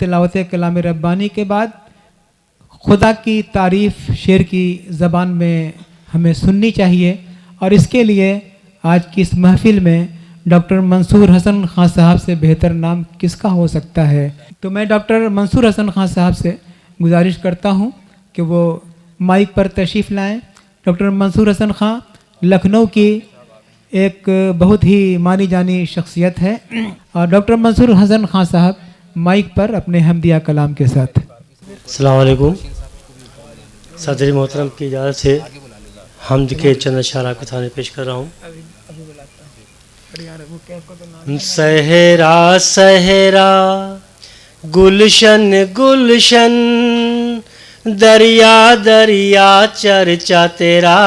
तिलावत कलाम रब्बानी के बाद खुदा की तारीफ़ शेर की ज़बान में हमें सुननी चाहिए, और इसके लिए आज की इस महफ़िल में डॉक्टर मंसूर हसन खां साहब से बेहतर नाम किसका हो सकता है। तो मैं डॉक्टर मंसूर हसन खां साहब से गुजारिश करता हूं कि वो माइक पर तशरीफ़ लाएं। डॉक्टर मंसूर हसन खां लखनऊ की एक बहुत ही मानी जानी शख्सियत है, और डॉक्टर मंसूर हसन खां साहब माइक पर अपने हमदिया कलाम के साथ। अस्सलाम वालेकुम। सदर मोहतरम की इजाज़त से हमद के चंद अशारा को थाने पेश कर रहा हूँ। सहरा सहरा गुलशन गुलशन दरिया दरिया चर्चा तेरा,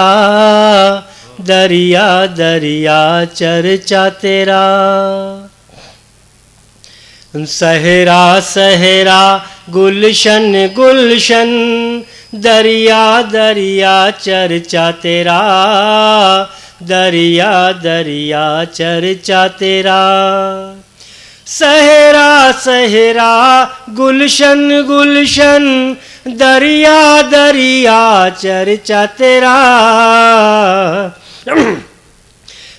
दरिया दरिया चर्चा तेरा। सहरा सहरा गुलशन गुलशन दरिया दरिया चर्चा तेरा, दरिया दरिया चर्चा तेरा। सहरा सहरा गुलशन गुलशन दरिया दरिया चर्चा तेरा।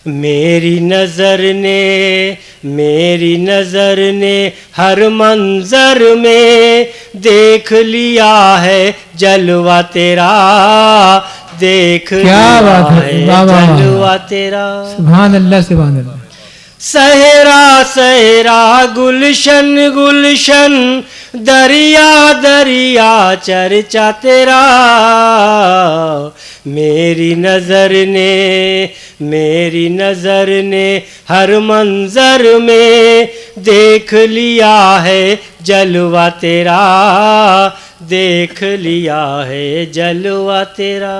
मेरी नज़र ने हर मंजर में देख लिया है जलवा तेरा, देख लिया है जलवा तेरा। सुभान अल्लाह सुभान अल्लाह। सहरा सहरा गुलशन गुलशन दरिया दरिया चर्चा तेरा। मेरी नज़र ने हर मंजर में देख लिया है जलवा तेरा, देख लिया है जलवा तेरा।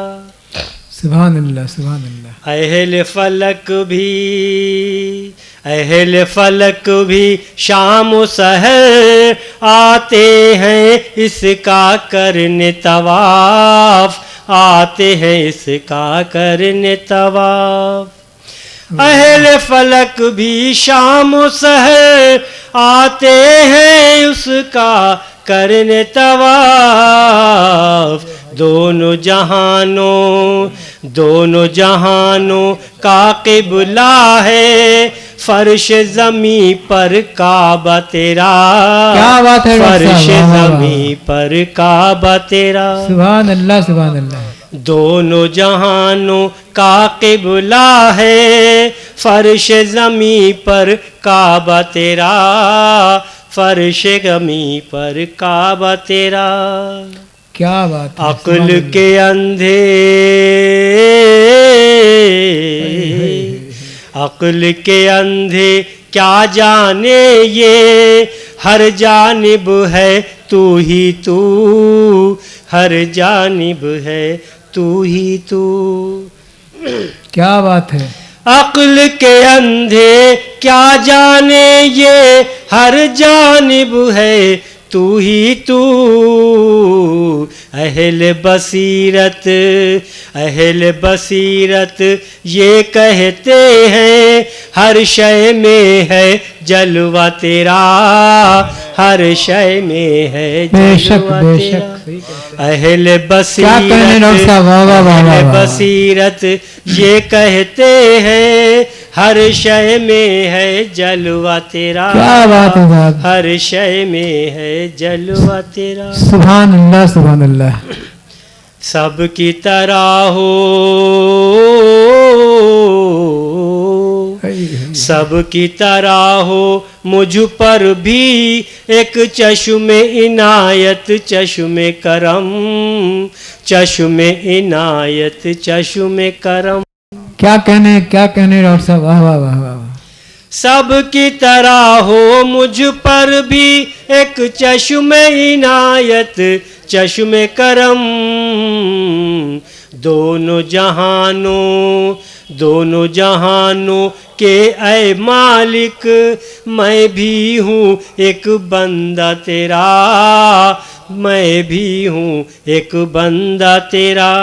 सुभान अल्लाह सुभान अल्लाह। अहल फलक भी शाम सहर आते हैं इसका करने तवाफ, आते हैं इसका करने तवाफ। अहल फलक भी शाम सहर आते हैं उसका करने तवाफ। दोनों जहानों का क़िबला है फर्श ज़मीं पर काबा तेरा। क्या बात है, फर्श ज़मीं पर काबा तेरा। सुभान अल्लाह सुभान अल्लाह। दोनों जहानों का क़िबला है फर्श ज़मीं पर काबा तेरा, फर्श ज़मीं पर काबा तेरा। क्या बात है। अक्ल के अंधे अक्ल के अंधे क्या जाने ये हर जानिब है तू ही तू, हर जानिब है तू ही तू। क्या बात है। अक्ल के अंधे क्या जाने ये हर जानिब है तू ही तू। अहल बसीरत ये कहते हैं हर शय में है जलवा तेरा, हर शय में है जलवा तेरा। अहल बसीरत ये कहते हैं हर शय में है जलवा तेरा। क्या बात है साहब। हर शय में है जलवा तेरा। सुभान अल्लाह सुभान अल्लाह। सबकी तरह हो, सबकी तरह हो मुझ पर भी एक चश्मे इनायत, चश्मे करम, चश्मे इनायत, चश्मे करम। क्या कहने डॉक्टर साहब, वाह वाह वाह वाह। सबकी तरह हो मुझ पर भी एक चश्मे इनायत, चश्मे करम। दोनों जहानों के ऐ मालिक मैं भी हूँ एक बंदा तेरा, मैं भी हूँ एक बंदा तेरा।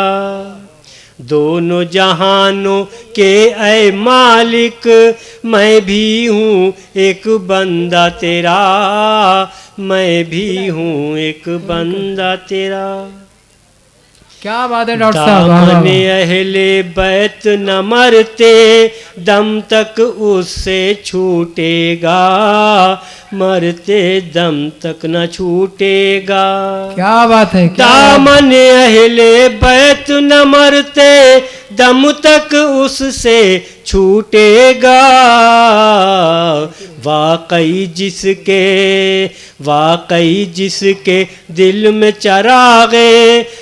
दोनों जहानों के ऐ मालिक मैं भी हूँ एक बंदा तेरा, میں بھی ہوں ایک بندہ تیرا. کیا بات ہے ڈاکٹر صاحب. واہ واہ دامن واہ. اہل بیت نہ مرتے دم تک اس سے چھوٹے گا, مرتے دم تک نہ چھوٹے گا. کیا بات ہے. کیا بات ہے. دامن اہل بیت نہ مرتے دم تک اس سے چھوٹے گا. واقعی جس کے دل میں چراغ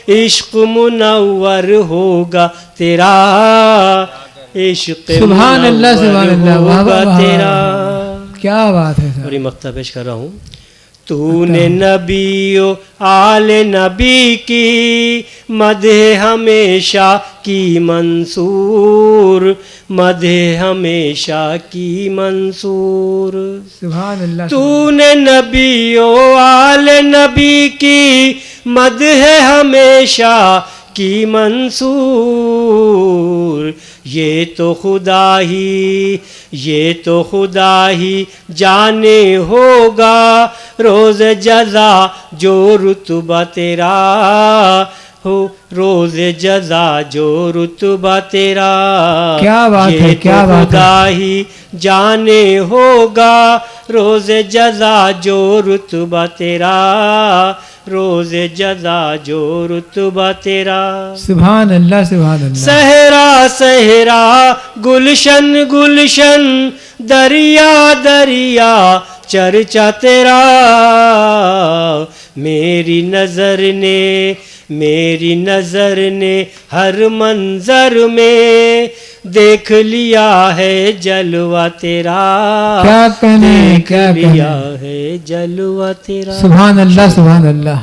عشق منور ہوگا تیرا, عشق سبحان اللہ سبحان اللہ. واہ ہوگا واہ واہ. تیرا. کیا بات ہے اور سر. یہ مقطع پیش کر رہا ہوں. تو نے نبی و آل نبی کی مدح ہمیشہ کی منصور, مدح ہمیشہ کی منصور. سبحان اللہ. تو نے نبی و آل نبی کی مدح ہمیشہ کی منصور. یہ تو خدا ہی جانے ہوگا روز جزا جو رتبہ تیرا ہو, روز جزا جو رتبہ تیرا. کیا بات ہے. کیا بات ہے. خدا ہی جانے ہوگا روز جزا جو رتبہ تیرا, روز جزا جو رتبہ تیرا. سبحان اللہ سبحان اللہ. صحرا صحرا گلشن گلشن دریا دریا چرچا تیرا. میری نظر نے ہر منظر میں دیکھ لیا ہے جلوہ تیرا, کیا کہنے. دیکھ کیا لیا کہنے. ہے جلوہ تیرا. سبحان اللہ سبحان اللہ.